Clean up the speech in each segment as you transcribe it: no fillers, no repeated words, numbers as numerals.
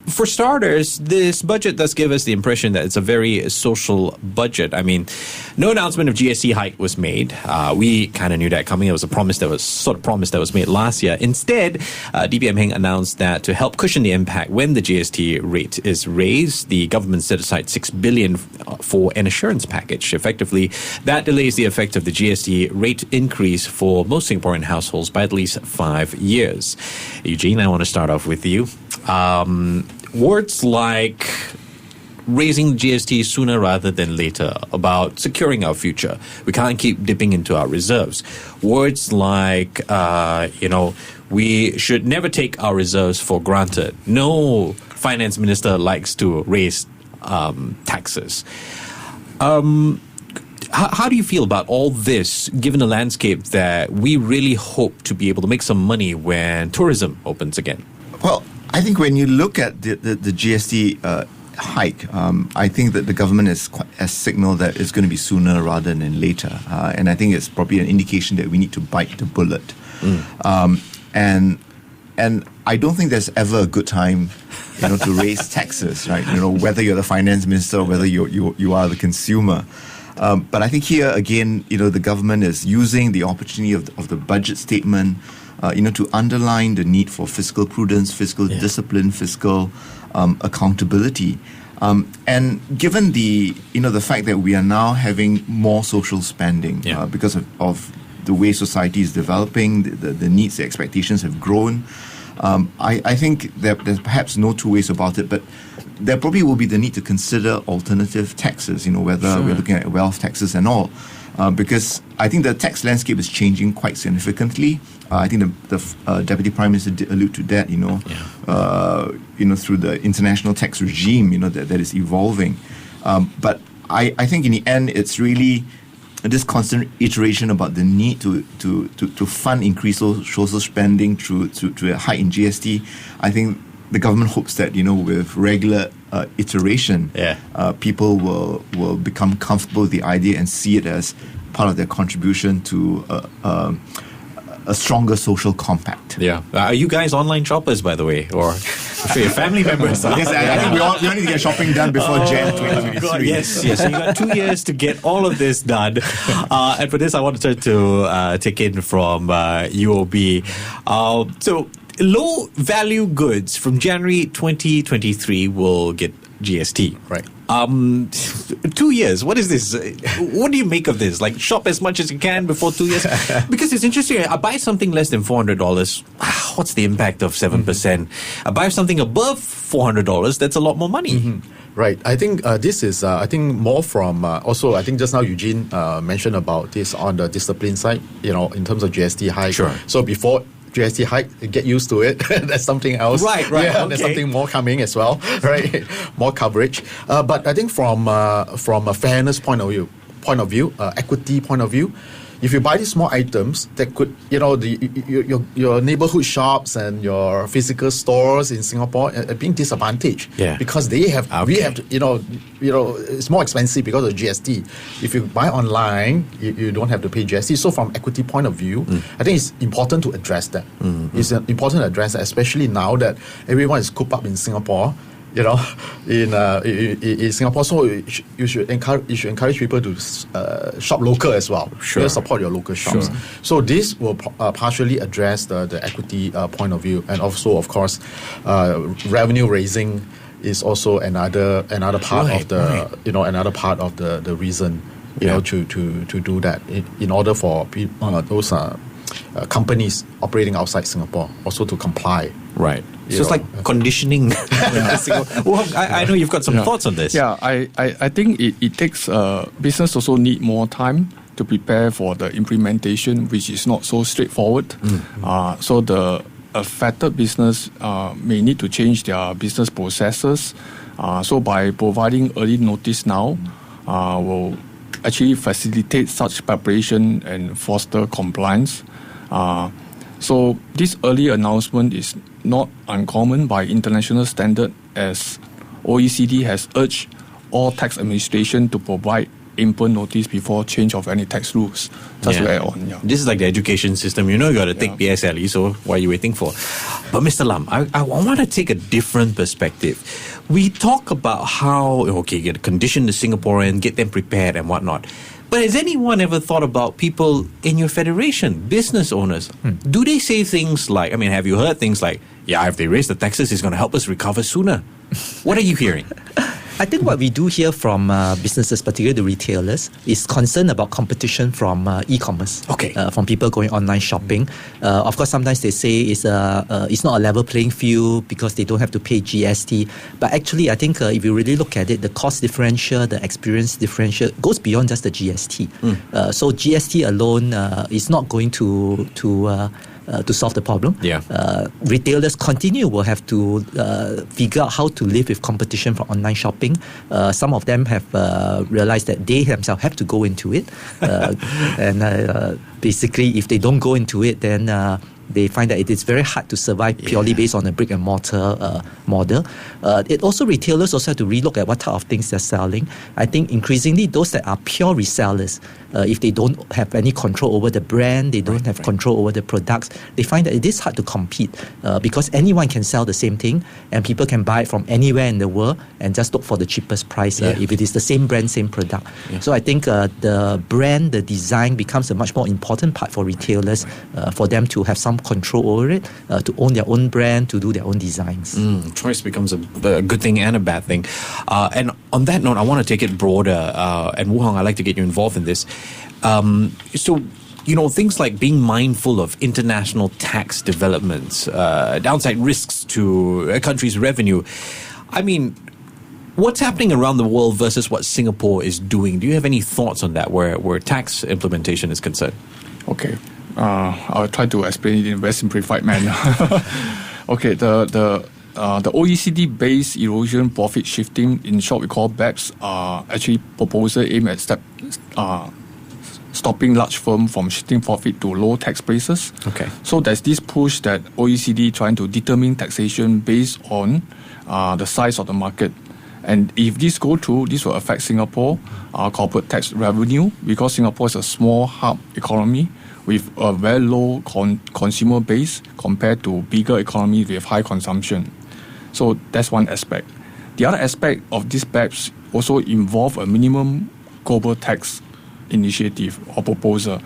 For starters, this budget does give us the impression that it's a very social budget. I mean, no announcement of GST hike was made. We kind of knew that coming. It was a promise that was made last year. Instead, DPM Heng announced that to help cushion the impact when the GST rate is raised, the government set aside $6 billion for an assurance package. Effectively, that delays the effect of the GST rate increase for most Singaporean households by at least 5 years. Eugene, I want to start off with you. Words like raising GST sooner rather than later, about securing our future. We can't keep dipping into our reserves. Words like, we should never take our reserves for granted. No finance minister likes to raise taxes. How do you feel about all this, given the landscape that we really hope to be able to make some money when tourism opens again? Well, I think when you look at the GST hike, I think that the government has signaled that it's going to be sooner rather than later. And I think it's probably an indication that we need to bite the bullet. And I don't think there's ever a good time, to raise taxes, right? Whether you're the finance minister or whether you are the consumer. But I think here again, the government is using the opportunity of the budget statement, to underline the need for fiscal prudence, fiscal discipline, fiscal accountability. And given the fact that we are now having more social spending because of the way society is developing, the needs, the expectations have grown. I think that there's perhaps no two ways about it, but there probably will be the need to consider alternative taxes, whether we're looking at wealth taxes and all. Because I think the tax landscape is changing quite significantly. I think the Deputy Prime Minister did allude to that, through the international tax regime, that is evolving. But I think in the end, it's really this constant iteration about the need to fund increased social spending through a hike in GST. I think the government hopes that with regular iteration, people will become comfortable with the idea and see it as part of their contribution to a stronger social compact. Yeah. Are you guys online shoppers, by the way, or I'm sure your family members are? Yes, I think we all need to get shopping done before Jan 2023. God, yes. So you got 2 years to get all of this done. And for this, I want to turn to Teck Kin from UOB. So low value goods from January 2023 will get GST. Right. 2 years. What is this? What do you make of this? Like, shop as much as you can before 2 years? Because it's interesting. I buy something less than $400. What's the impact of 7%? I buy something above $400. That's a lot more money. Right. I think this is, more from, also, I think just now Eugene mentioned about this on the discipline side, in terms of GST hike. Sure. So before GST hike, get used to it. That's something else. Right. Yeah, Okay. There's something more coming as well, right? More coverage. But I think from a fairness point of view, equity point of view, if you buy these small items that could, your neighborhood shops and your physical stores in Singapore are being disadvantaged because we have to, it's more expensive because of GST. If you buy online, you don't have to pay GST. So from equity point of view, I think it's important to address that. It's important to address that, especially now that everyone is cooped up in Singapore. In Singapore, so you should encourage people to shop local as well. Sure. Support your local shops. Sure. So this will partially address the equity point of view, and also, of course, revenue raising is also another part of another part of the reason to do that in order for those companies operating outside Singapore also to comply. Right. So it's like conditioning. Well, I know you've got some thoughts on this. Yeah, I think it takes business also need more time to prepare for the implementation, which is not so straightforward. So the affected business may need to change their business processes. So by providing early notice now, will actually facilitate such preparation and foster compliance. So this early announcement is not uncommon by international standard, as OECD has urged all tax administration to provide ample notice before change of any tax rules. Just to add on, yeah. This is like the education system. You got to take PSLE, so what are you waiting for? But Mr. Lam, I want to take a different perspective. We talk about how, get condition the Singaporean, get them prepared and whatnot. But has anyone ever thought about people in your federation, business owners? Do they say things like, have you heard things like, if they raise the taxes, it's going to help us recover sooner? What are you hearing? I think what we do hear from businesses, particularly the retailers, is concern about competition from e-commerce. Okay. From people going online shopping. Of course, sometimes they say it's not a level playing field because they don't have to pay GST. But actually, I think if you really look at it, the cost differential, the experience differential goes beyond just the GST. So GST alone is not going to solve the problem. Retailers will have to figure out how to live with competition from online shopping. Some of them have realized that they themselves have to go into it. And basically, if they don't go into it, then they find that it is very hard to survive purely based on a brick and mortar model. Retailers also have to relook at what type of things they're selling. I think increasingly those that are pure resellers, if they don't have any control over the brand, they don't have control over the products, they find that it is hard to compete because anyone can sell the same thing and people can buy it from anywhere in the world and just look for the cheapest price if it is the same brand, same product. So I think the brand, the design becomes a much more important part for retailers for them to have some control over it, to own their own brand, to do their own designs. Choice becomes a good thing and a bad thing. And on that note, I want to take it broader. And Wu Hong, I'd like to get you involved in this. So, things like being mindful of international tax developments, downside risks to a country's revenue. What's happening around the world versus what Singapore is doing? Do you have any thoughts on that where tax implementation is concerned? Okay. I'll try to explain it in a very simplified manner. Okay, the OECD-based erosion profit shifting, in short we call BEPS, are actually proposals aimed at stopping large firms from shifting profit to low tax places. Okay. So there's this push that OECD trying to determine taxation based on the size of the market. And if this go through, this will affect Singapore corporate tax revenue because Singapore is a small hub economy with a very low consumer base compared to bigger economies with high consumption. So that's one aspect. The other aspect of this BEPS also involve a minimum global tax initiative or proposal.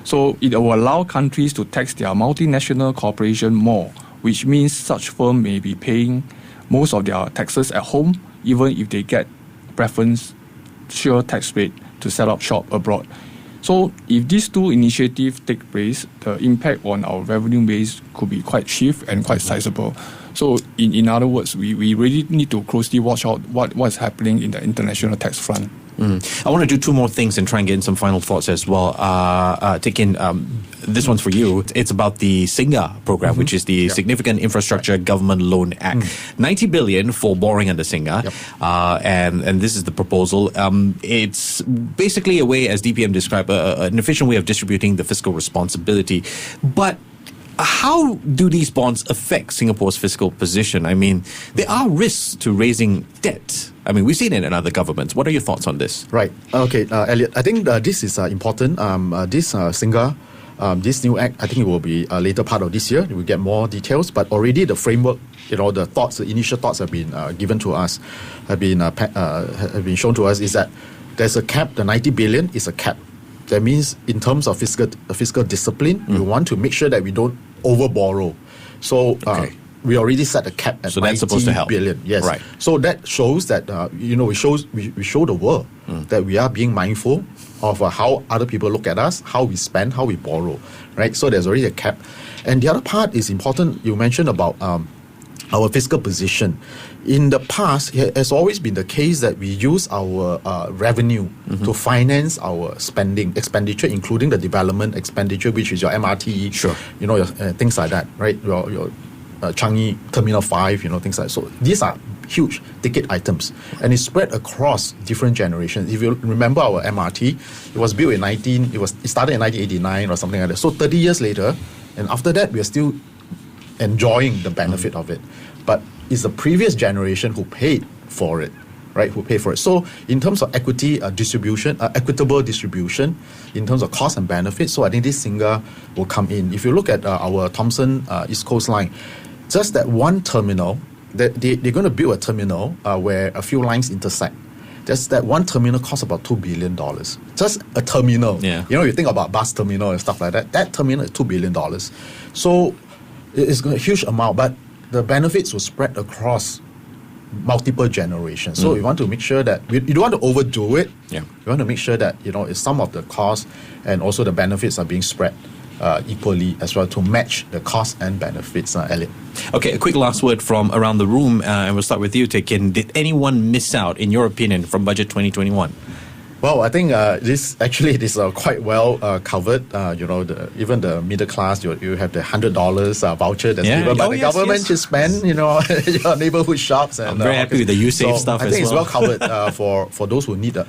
So it will allow countries to tax their multinational corporation more, which means such firms may be paying most of their taxes at home, even if they get preferential tax rate to set up shop abroad. So if these two initiatives take place, the impact on our revenue base could be quite swift and quite sizable. So in other words, we really need to closely watch out what's happening in the international tax front. I want to do two more things and try and get in some final thoughts as well. Teck Kin, this one's for you. It's about the SINGA program, which is the Significant Infrastructure Government Loan Act. 90 billion for borrowing under SINGA. And this is the proposal. It's basically a way, as DPM described, an efficient way of distributing the fiscal responsibility. But how do these bonds affect Singapore's fiscal position? There are risks to raising debt. We've seen it in other governments. What are your thoughts on this? Right. Okay, Elliot, I think this is important. This SINGA, this new act, I think it will be a later part of this year. We will get more details, but already the framework, the thoughts, the initial thoughts have been given to us, have been shown to us, is that there's a cap. The 90 billion is a cap. That means in terms of fiscal discipline, we want to make sure that we don't over-borrow. So we already set a cap at 90 billion. Yes. Right. So that shows that, we show the world that we are being mindful of how other people look at us, how we spend, how we borrow. Right. So there's already a cap. And the other part is important. You mentioned about our fiscal position. In the past, it has always been the case that we use our revenue to finance our expenditure, including the development expenditure, which is your MRT, your things like that, right? Your Changi Terminal 5, things like that. So these are huge ticket items, and it's spread across different generations. If you remember our MRT, it was built in it started in 1989 or something like that. So 30 years later, and after that, we are still enjoying the benefit of it. But it's the previous generation who paid for it, right, who pay for it. So in terms of equity distribution, equitable distribution, in terms of cost and benefits, so I think this Singa will come in. If you look at our Thomson East Coast line, just that one terminal, they're going to build a terminal where a few lines intersect. Just that one terminal costs about $2 billion. Just a terminal. Yeah. You know, you think about bus terminal and stuff like that. That terminal is $2 billion. So it's a huge amount, but the benefits will spread across multiple generations. So we want to make sure that you don't want to overdo it. Yeah. You want to make sure that it's some of the costs and also the benefits are being spread equally as well to match the cost and benefits, Elliot. Okay, a quick last word from around the room, and we'll start with you, Teck Kin. Did anyone miss out, in your opinion, from Budget 2021? Well, I think this is quite well covered. Even the middle class, you have the $100 voucher that's given by the government to spend, your neighborhood shops. And I'm very happy with the USave stuff I as think well. it's well covered for those who need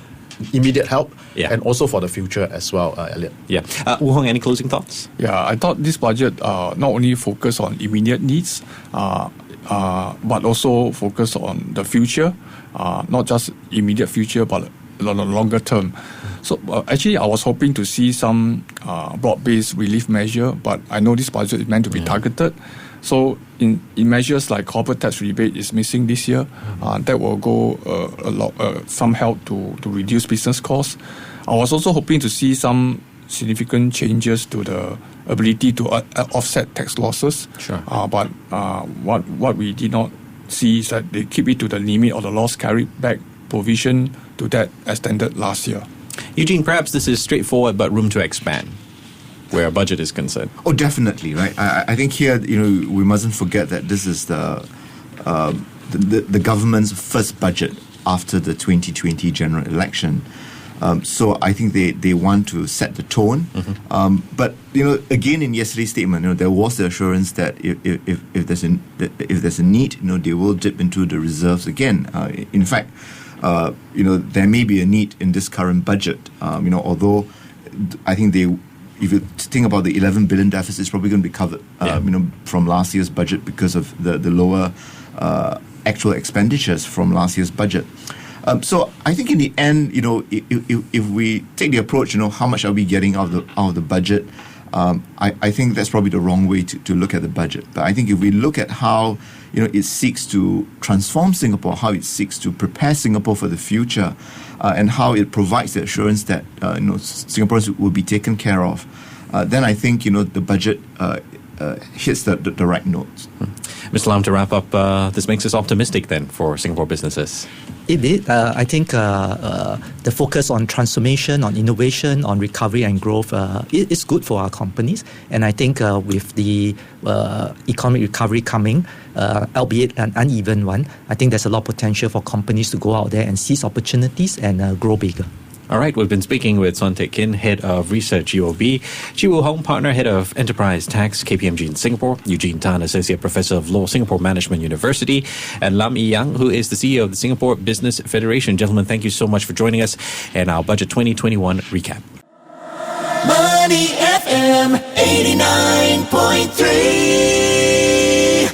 immediate help, and also for the future as well, Elliot. Yeah. Wu Hong, any closing thoughts? Yeah, I thought this budget not only focus on immediate needs, but also focus on the future, not just immediate future, but longer term. So actually, I was hoping to see some broad-based relief measure, but I know this budget is meant to be targeted. So in measures like corporate tax rebate is missing this year, that will go some help to reduce business costs. I was also hoping to see some significant changes to the ability to offset tax losses. Sure. But what we did not see is that they keep it to the limit of the loss carried back provision to that extended last year. Eugene, perhaps this is straightforward but room to expand where a budget is concerned. Oh, definitely, right? I think here, we mustn't forget that this is the government's first budget after the 2020 general election. So I think they want to set the tone. But again, in yesterday's statement, there was the assurance that if there's a need, they will dip into the reserves again. In fact, there may be a need in this current budget. Although I think if you think about the 11 billion deficit, it's probably going to be covered, from last year's budget because of the lower actual expenditures from last year's budget. So I think in the end, if we take the approach, how much are we getting out of the budget? I think that's probably the wrong way to look at the budget. But I think if we look at how it seeks to transform Singapore, how it seeks to prepare Singapore for the future, and how it provides the assurance that Singaporeans will be taken care of, then I think the budget hits the right notes. Mr. Lam, to wrap up, this makes us optimistic then for Singapore businesses. It did. I think the focus on transformation, on innovation, on recovery and growth is good for our companies. And I think with the economic recovery coming, albeit an uneven one, I think there's a lot of potential for companies to go out there and seize opportunities and grow bigger. All right, we've been speaking with Suan Teck Kin, Head of Research, UOB, Chiu Wu Hong, Partner, Head of Enterprise Tax, KPMG in Singapore, Eugene Tan, Associate Professor of Law, Singapore Management University, and Lam Yi Yang, who is the CEO of the Singapore Business Federation. Gentlemen, thank you so much for joining us and our Budget 2021 recap. Money FM 89.3